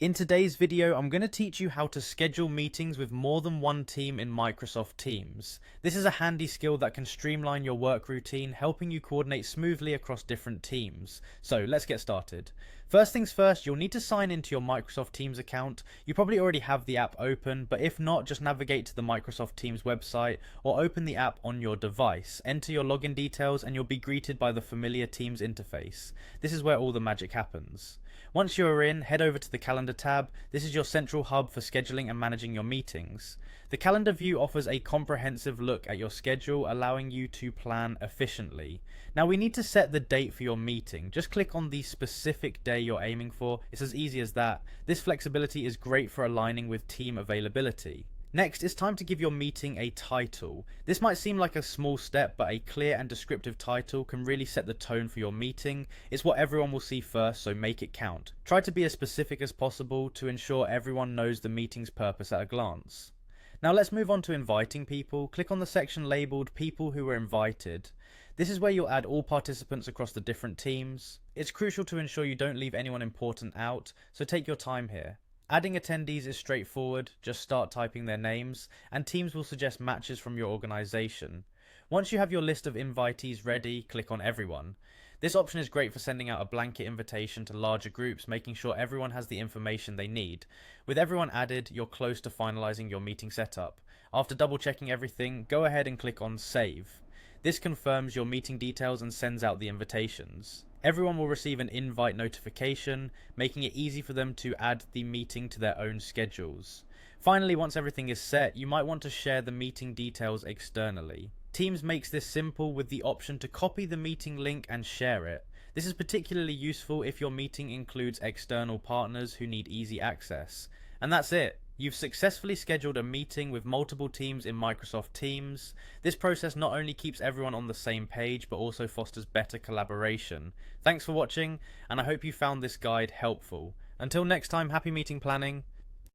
In today's video, I'm going to teach you how to schedule meetings with more than one team in Microsoft Teams. This is a handy skill that can streamline your work routine, helping you coordinate smoothly across different teams. So let's get started. First things first, you'll need to sign into your Microsoft Teams account. You probably already have the app open, but if not, just navigate to the Microsoft Teams website or open the app on your device. Enter your login details and you'll be greeted by the familiar Teams interface. This is where all the magic happens. Once you are in, head over to the Calendar tab. This is your central hub for scheduling and managing your meetings. The Calendar view offers a comprehensive look at your schedule, allowing you to plan efficiently. Now we need to set the date for your meeting. Just click on the specific day you're aiming for. It's as easy as that. This flexibility is great for aligning with team availability. Next, it's time to give your meeting a title. This might seem like a small step, but a clear and descriptive title can really set the tone for your meeting. It's what everyone will see first, so make it count. Try to be as specific as possible to ensure everyone knows the meeting's purpose at a glance. Now let's move on to inviting people. Click on the section labelled People Who Were Invited. This is where you'll add all participants across the different teams. It's crucial to ensure you don't leave anyone important out, so take your time here. Adding attendees is straightforward, just start typing their names, and Teams will suggest matches from your organization. Once you have your list of invitees ready, click on Everyone. This option is great for sending out a blanket invitation to larger groups, making sure everyone has the information they need. With everyone added, you're close to finalizing your meeting setup. After double checking everything, go ahead and click on Save. This confirms your meeting details and sends out the invitations. Everyone will receive an invite notification, making it easy for them to add the meeting to their own schedules. Finally, once everything is set, you might want to share the meeting details externally. Teams makes this simple with the option to copy the meeting link and share it. This is particularly useful if your meeting includes external partners who need easy access. And that's it. You've successfully scheduled a meeting with multiple teams in Microsoft Teams. This process not only keeps everyone on the same page, but also fosters better collaboration. Thanks for watching, and I hope you found this guide helpful. Until next time, happy meeting planning.